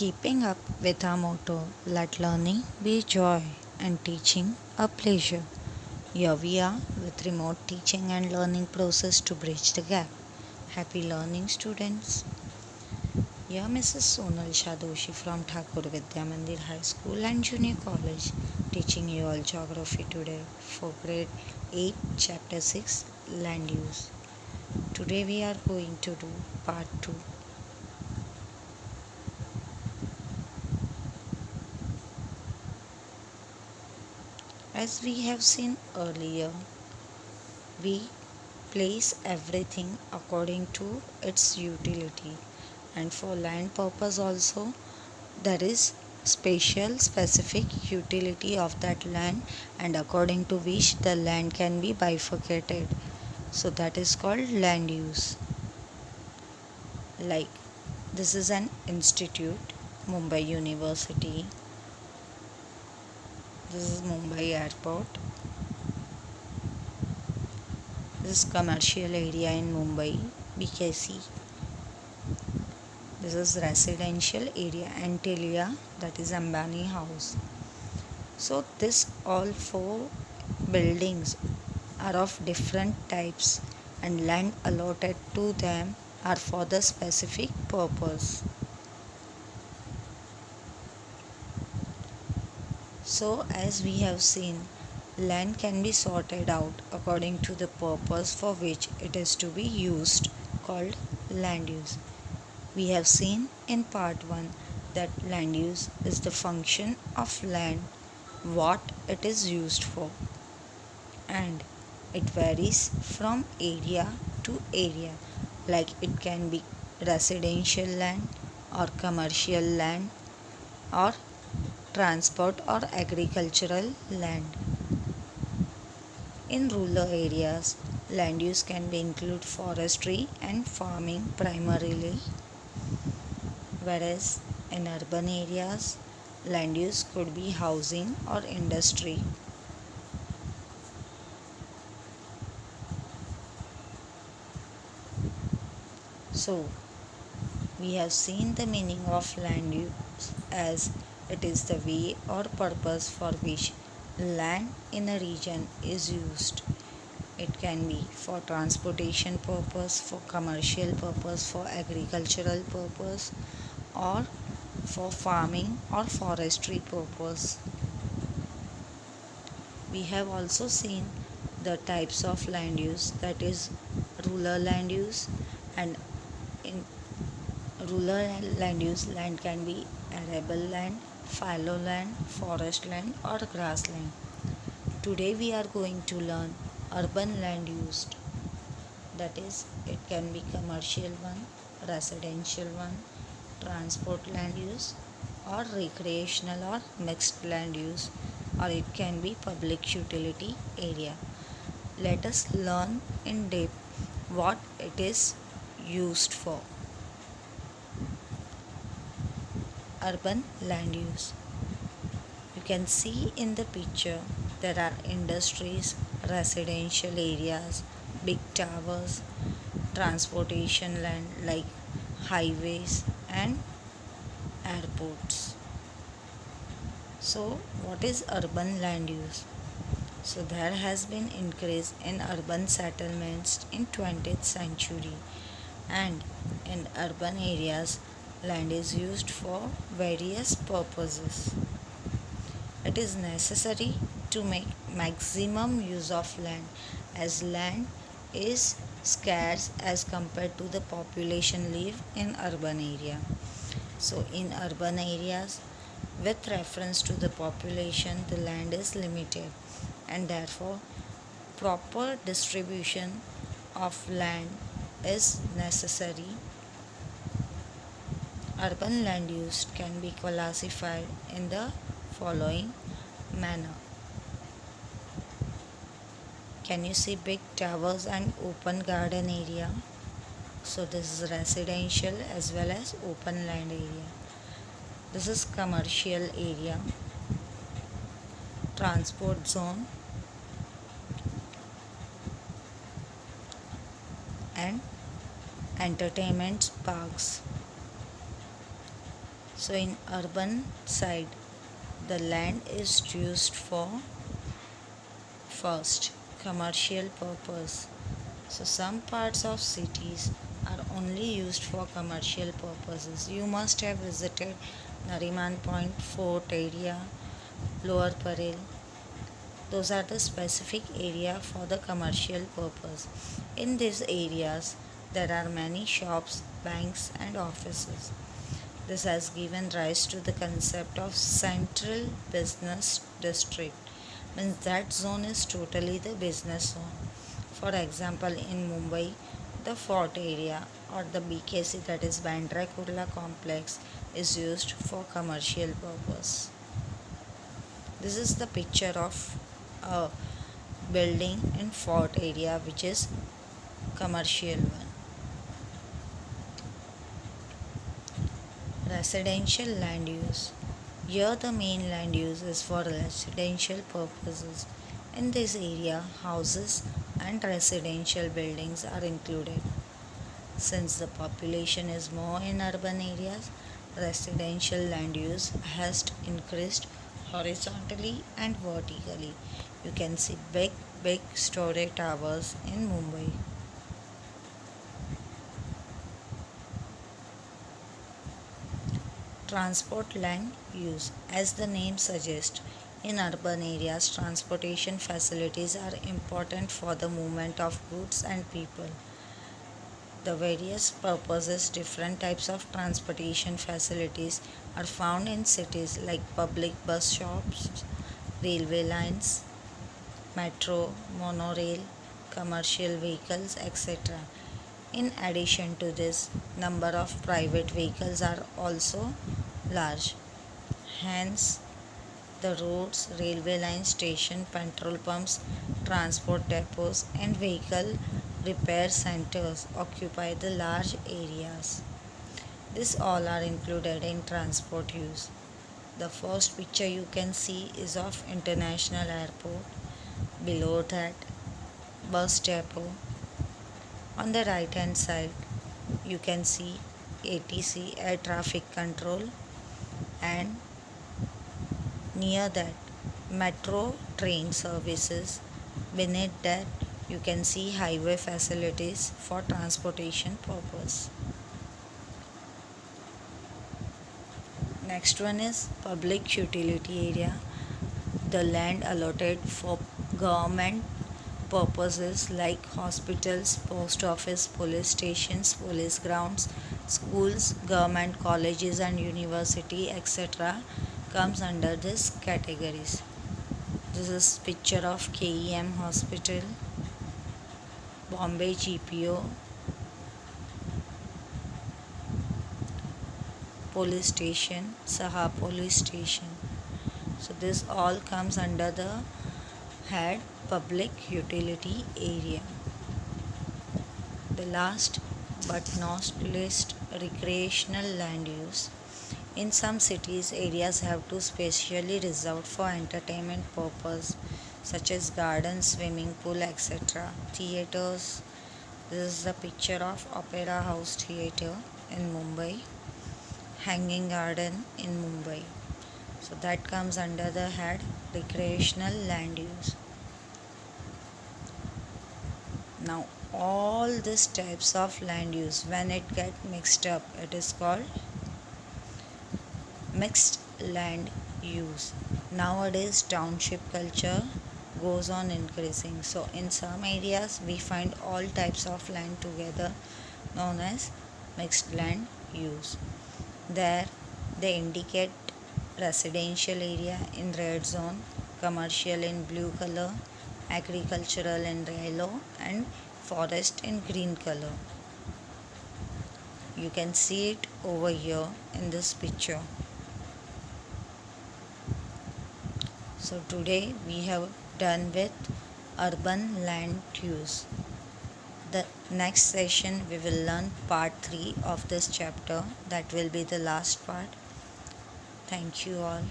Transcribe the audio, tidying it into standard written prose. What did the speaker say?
Keeping up with our motto, let learning be joy and teaching a pleasure. Here we are with remote teaching and learning process to bridge the gap. Happy learning, students. Here Mrs. Sonal Shadoshi from Thakur Vidya Mandir High School and Junior College teaching you all geography today for grade 8 chapter 6 land use. Today we are going to do part 2. As we have seen earlier, we place everything according to its utility, and for land purpose also there is specific utility of that land, and according to which the land can be bifurcated, so that is called land use. Like, this is an institute, Mumbai University. This is Mumbai Airport. This is commercial area in Mumbai, BKC. This is residential area, Antilia, that is Ambani House. So this all four buildings are of different types, and land allotted to them are for the specific purpose. So as we have seen, land can be sorted out according to the purpose for which it is to be used, called land use. We have seen in part 1 that land use is the function of land, what it is used for, and it varies from area to area. Like, it can be residential land or commercial land or transport or agricultural land. In rural areas, land use can be include forestry and farming primarily, whereas in urban areas, land use could be housing or industry. So, we have seen the meaning of land use as it is the way or purpose for which land in a region is used. It can be for transportation purpose, for commercial purpose, for agricultural purpose, or for farming or forestry purpose. We have also seen the types of land use, that is rural land use, and in rural land use, land can be arable land, fallow land, forest land, or grassland. Today we are going to learn urban land use, that is it can be commercial one, residential one, transport land use, or recreational or mixed land use, or it can be public utility area. Let us learn in depth what it is used for. Urban land use. You can see in the picture there are industries, residential areas, big towers, transportation land like highways and airports. So, what is urban land use? So, there has been increase in urban settlements in 20th century, and in urban areas land is used for various purposes. It is necessary to make maximum use of land, as land is scarce as compared to the population live in urban area. So in urban areas, with reference to the population, the land is limited, and therefore proper distribution of land is necessary. Urban land use can be classified in the following manner. Can you see big towers and open garden area? So this is residential as well as open land area. This is commercial area, transport zone, and entertainment parks. So in urban side, the land is used for first commercial purpose. So some parts of cities are only used for commercial purposes. You must have visited Nariman Point Fort area, Lower Parel. Those are the specific area for the commercial purpose. In these areas, there are many shops, banks, and offices. This has given rise to the concept of central business district. Means that zone is totally the business zone. For example, in Mumbai, the fort area or the BKC, that is Bandra Kurla complex, is used for commercial purpose. This is the picture of a building in fort area which is commercial one. Residential land use. Here the main land use is for residential purposes. In this area, houses and residential buildings are included. Since the population is more in urban areas, residential land use has increased horizontally and vertically. You can see big storage towers in Mumbai. Transport land use. As the name suggests, in urban areas, transportation facilities are important for the movement of goods and people. The various purposes, different types of transportation facilities are found in cities like public bus stops, railway lines, metro, monorail, commercial vehicles, etc. In addition to this, number of private vehicles are also large. Hence, the roads, railway lines, station, petrol pumps, transport depots, and vehicle repair centers occupy the large areas. These all are included in transport use. The first picture you can see is of International Airport. Below that, bus depot. On the right hand side, you can see ATC, Air Traffic Control, and near that, metro train services. Beneath that, you can see highway facilities for transportation purpose. Next one is public utility area. The land allotted for government purposes like hospitals, post office, police stations, police grounds, schools, government colleges and university, etc. comes under these categories. This is picture of KEM hospital, Bombay GPO, police station, Saha police station. So this all comes under the head public utility area. The last but not least, recreational land use. In some cities, areas have to specially reserved for entertainment purpose such as gardens, swimming pool, etc. Theaters. This is the picture of Opera House Theatre in Mumbai, Hanging Garden in Mumbai. So that comes under the head recreational land use. Now all these types of land use, when it get mixed up, it is called mixed land use. Nowadays township culture goes on increasing. So in some areas we find all types of land together known as mixed land use. There they indicate residential area in red zone, commercial in blue color, agricultural in yellow, and forest in green color. You can see it over here in this picture. So today we have done with urban land use. The next session we will learn part 3 of this chapter. That will be the last part. Thank you all.